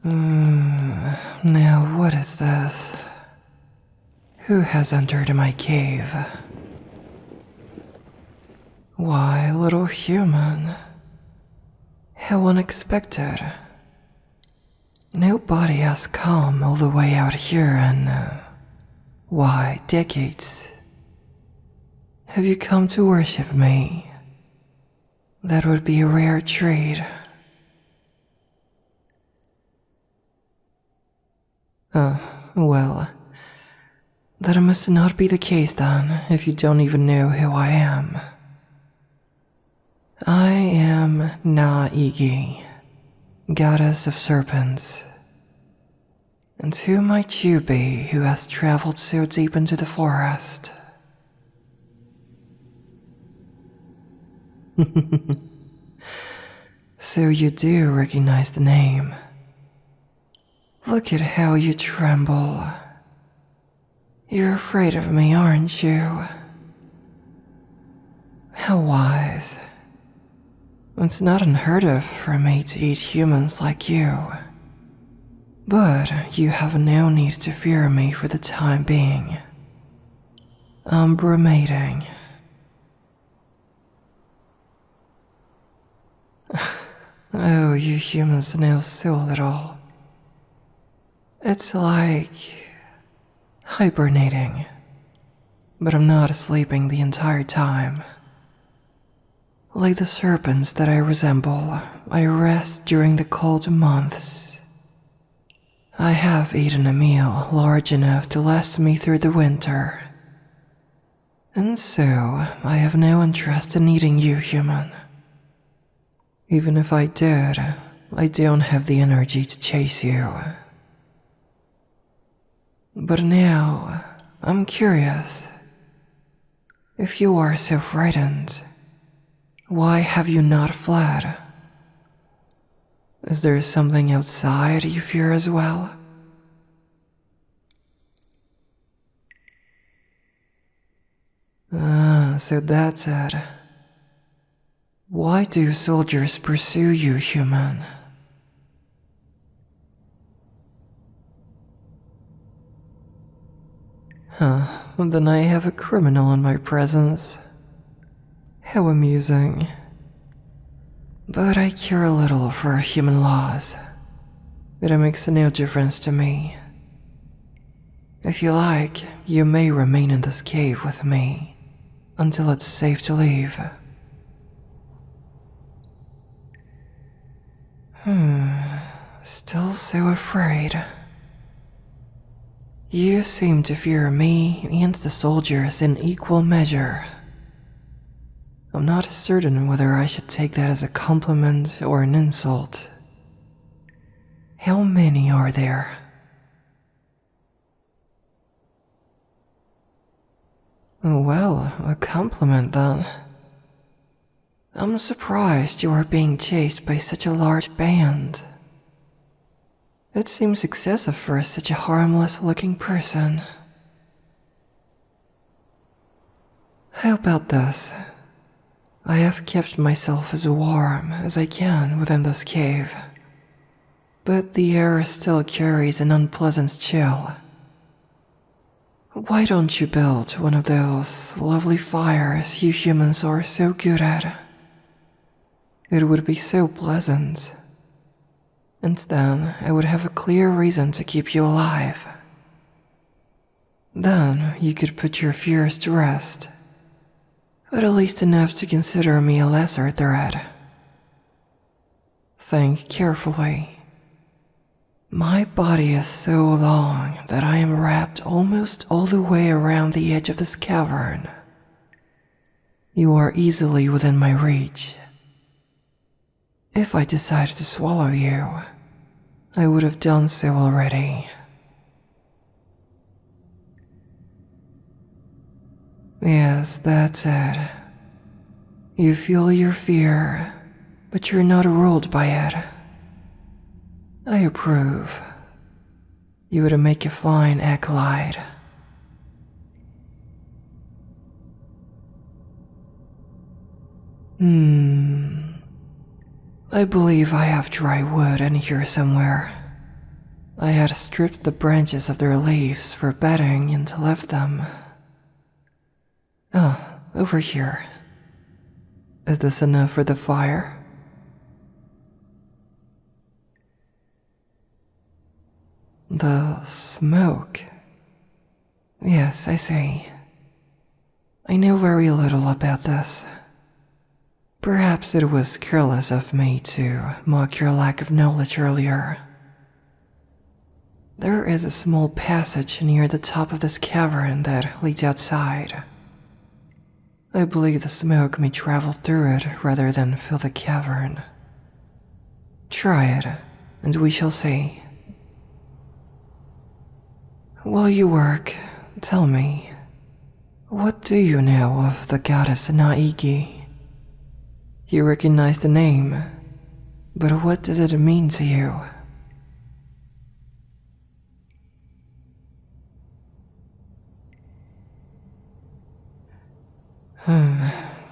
Now what is this? Who has entered my cave? Why, little human. How unexpected. Nobody has come all the way out here in, why, decades. Have you come to worship me? That would be a rare treat. Well, that must not be the case then, if you don't even know who I am. I am Na-Igi, goddess of serpents. And who might you be who has traveled so deep into the forest? So you do recognize the name. Look at how you tremble. You're afraid of me, aren't you? How wise. It's not unheard of for me to eat humans like you. But you have no need to fear me for the time being. I'm bromating. Oh, you humans know so little. It's like hibernating, but I'm not sleeping the entire time. Like the serpents that I resemble, I rest during the cold months. I have eaten a meal large enough to last me through the winter. And so, I have no interest in eating you, human. Even if I did, I don't have the energy to chase you. But now, I'm curious. If you are so frightened, why have you not fled? Is there something outside you fear as well? So that's it. Why do soldiers pursue you, human? Then I have a criminal in my presence. How amusing. But I care little for human laws. It makes no difference to me. If you like, you may remain in this cave with me until it's safe to leave. Still so afraid. You seem to fear me and the soldiers in equal measure. I'm not certain whether I should take that as a compliment or an insult. How many are there? Well, a compliment then. I'm surprised you are being chased by such a large band. It seems excessive for such a harmless-looking person. How about this? I have kept myself as warm as I can within this cave, but the air still carries an unpleasant chill. Why don't you build one of those lovely fires you humans are so good at? It would be so pleasant. And then I would have a clear reason to keep you alive. Then you could put your fears to rest, but at least enough to consider me a lesser threat. Think carefully. My body is so long that I am wrapped almost all the way around the edge of this cavern. You are easily within my reach. If I decided to swallow you, I would have done so already. Yes, that's it. You feel your fear, but you're not ruled by it. I approve. You would make a fine acolyte. I believe I have dry wood in here somewhere. I had stripped the branches of their leaves for bedding and left them. Ah, over here. Is this enough for the fire? The smoke. Yes, I see. I know very little about this. Perhaps it was careless of me to mock your lack of knowledge earlier. There is a small passage near the top of this cavern that leads outside. I believe the smoke may travel through it rather than fill the cavern. Try it, and we shall see. While you work, tell me, what do you know of the goddess Naigi? You recognize the name, but what does it mean to you?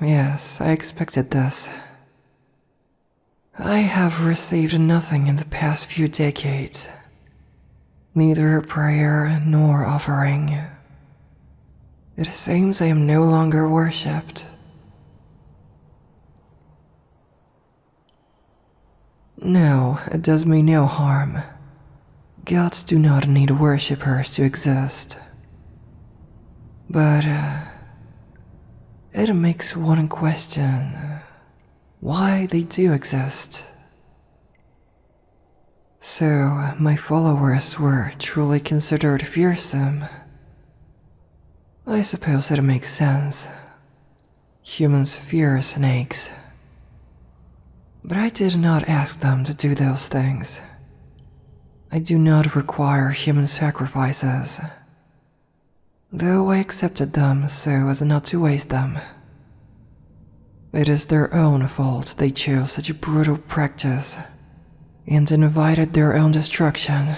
Yes, I expected this. I have received nothing in the past few decades. Neither prayer nor offering. It seems I am no longer worshipped. No, it does me no harm. Gods do not need worshippers to exist. But, it makes one question why they do exist. So, my followers were truly considered fearsome. I suppose it makes sense. Humans fear snakes. But I did not ask them to do those things. I do not require human sacrifices, though I accepted them so as not to waste them. It is their own fault they chose such a brutal practice and invited their own destruction.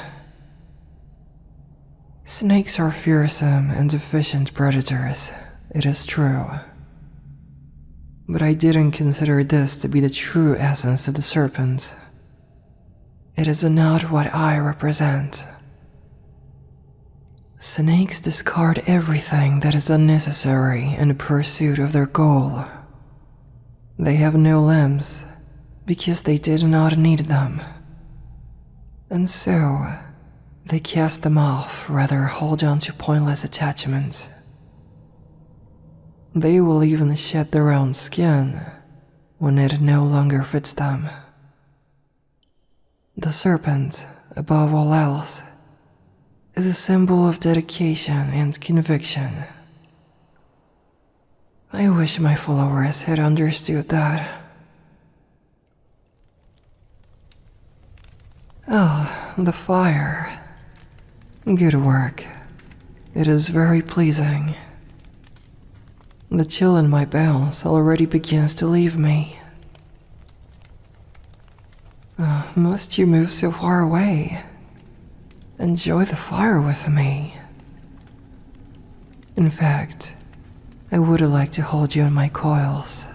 Snakes are fearsome and efficient predators, it is true. But I didn't consider this to be the true essence of the serpent. It is not what I represent. Snakes discard everything that is unnecessary in pursuit of their goal. They have no limbs because they did not need them. And so, they cast them off, rather hold on to pointless attachments. They will even shed their own skin when it no longer fits them. The serpent, above all else, is a symbol of dedication and conviction. I wish my followers had understood that. Oh, the fire. Good work. It is very pleasing. The chill in my bones already begins to leave me. Must you move so far away? Enjoy the fire with me. In fact, I would like to hold you in my coils.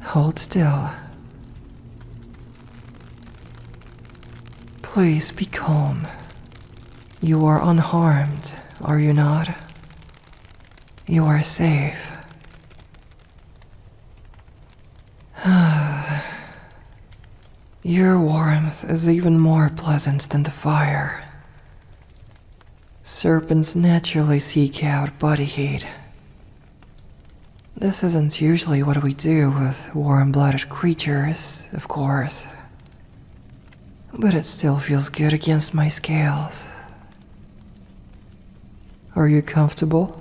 Hold still. Please be calm. You are unharmed, are you not? You are safe. Your warmth is even more pleasant than the fire. Serpents naturally seek out body heat. This isn't usually what we do with warm-blooded creatures, of course. But it still feels good against my scales. Are you comfortable?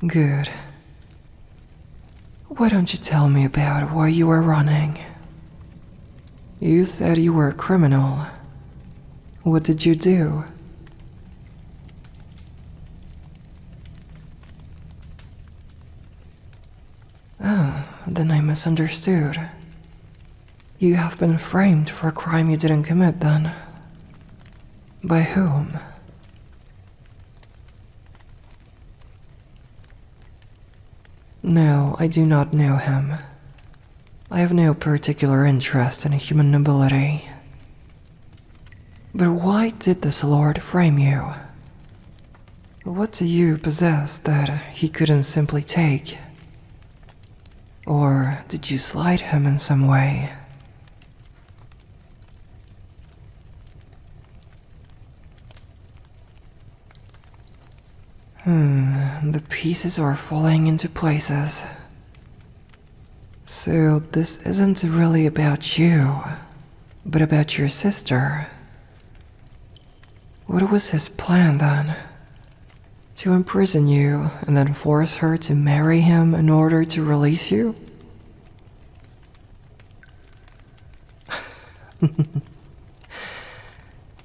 Good. Why don't you tell me about why you were running? You said you were a criminal. What did you do? Then I misunderstood. You have been framed for a crime you didn't commit then. By whom? No, I do not know him. I have no particular interest in human nobility. But why did this lord frame you? What do you possess that he couldn't simply take? Or did you slight him in some way? The pieces are falling into places. So this isn't really about you, but about your sister. What was his plan then? To imprison you and then force her to marry him in order to release you?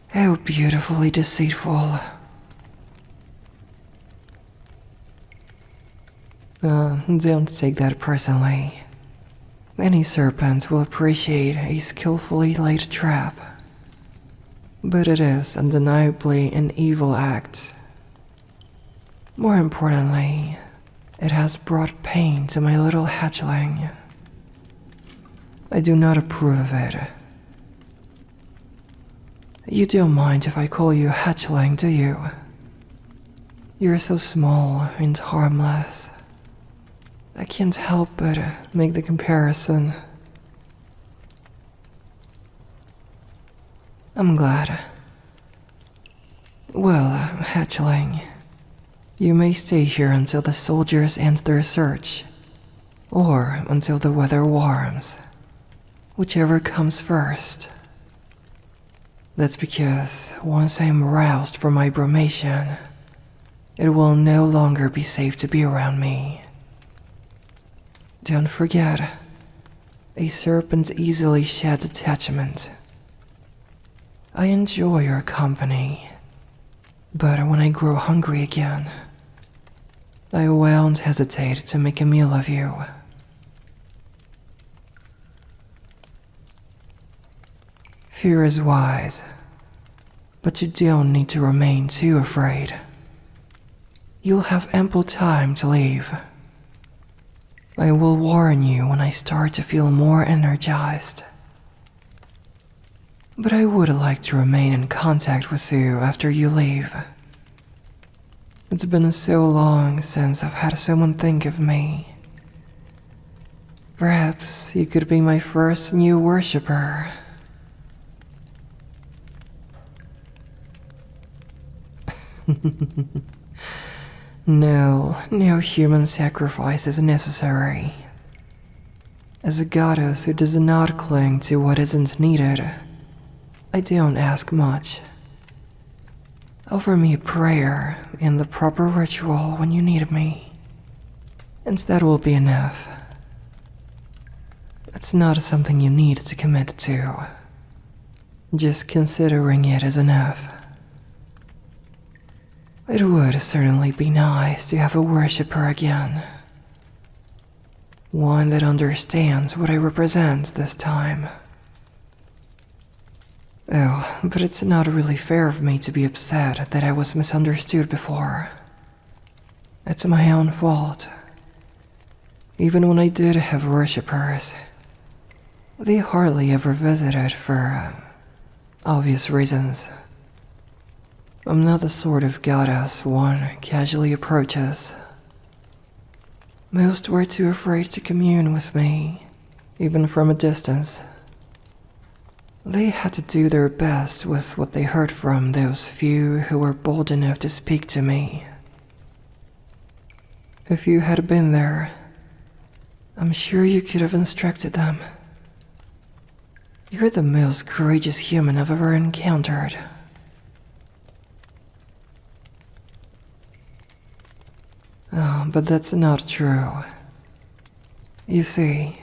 How beautifully deceitful. Don't take that personally. Any serpent will appreciate a skillfully laid trap. But it is undeniably an evil act. More importantly, it has brought pain to my little hatchling. I do not approve of it. You don't mind if I call you hatchling, do you? You're so small and harmless. I can't help but make the comparison. I'm glad. Well, hatchling, you may stay here until the soldiers end their search, or until the weather warms, whichever comes first. That's because once I'm roused from my bromation, it will no longer be safe to be around me. Don't forget, a serpent easily sheds attachment. I enjoy your company, but when I grow hungry again, I won't hesitate to make a meal of you. Fear is wise, but you don't need to remain too afraid. You'll have ample time to leave. I will warn you when I start to feel more energized. But I would like to remain in contact with you after you leave. It's been so long since I've had someone think of me. Perhaps you could be my first new worshipper. No human sacrifice is necessary. As a goddess who does not cling to what isn't needed, I don't ask much. Offer me a prayer and the proper ritual when you need me, and that will be enough. It's not something you need to commit to. Just considering it is enough. It would certainly be nice to have a worshipper again. One that understands what I represent this time. Oh, but it's not really fair of me to be upset that I was misunderstood before. It's my own fault. Even when I did have worshippers, they hardly ever visited for obvious reasons. I'm not the sort of goddess one casually approaches. Most were too afraid to commune with me, even from a distance. They had to do their best with what they heard from those few who were bold enough to speak to me. If you had been there, I'm sure you could have instructed them. You're the most courageous human I've ever encountered. Oh, but that's not true. You see,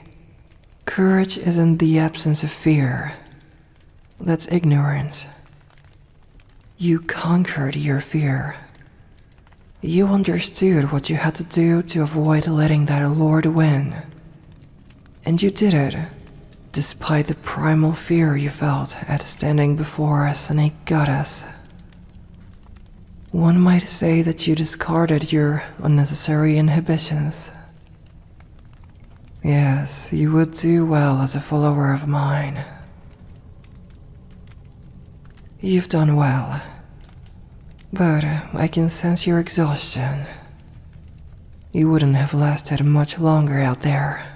courage isn't the absence of fear. That's ignorance. You conquered your fear. You understood what you had to do to avoid letting that lord win. And you did it, despite the primal fear you felt at standing before us and a goddess. One might say that you discarded your unnecessary inhibitions. Yes, you would do well as a follower of mine. You've done well, but I can sense your exhaustion. You wouldn't have lasted much longer out there.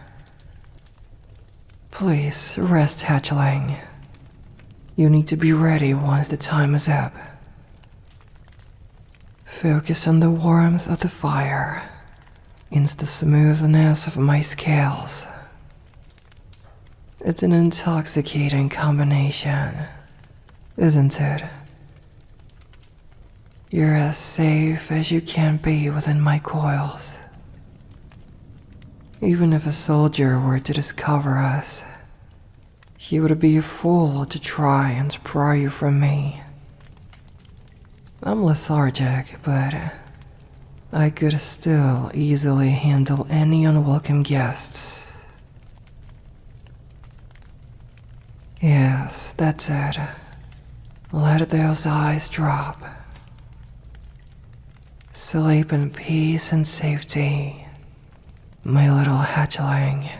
Please rest, hatchling. You need to be ready once the time is up. Focus on the warmth of the fire, the smoothness of my scales. It's an intoxicating combination, isn't it? You're as safe as you can be within my coils. Even if a soldier were to discover us, he would be a fool to try and pry you from me. I'm lethargic, but I could still easily handle any unwelcome guests. Yes, that's it. Let those eyes drop. Sleep in peace and safety, my little hatchling.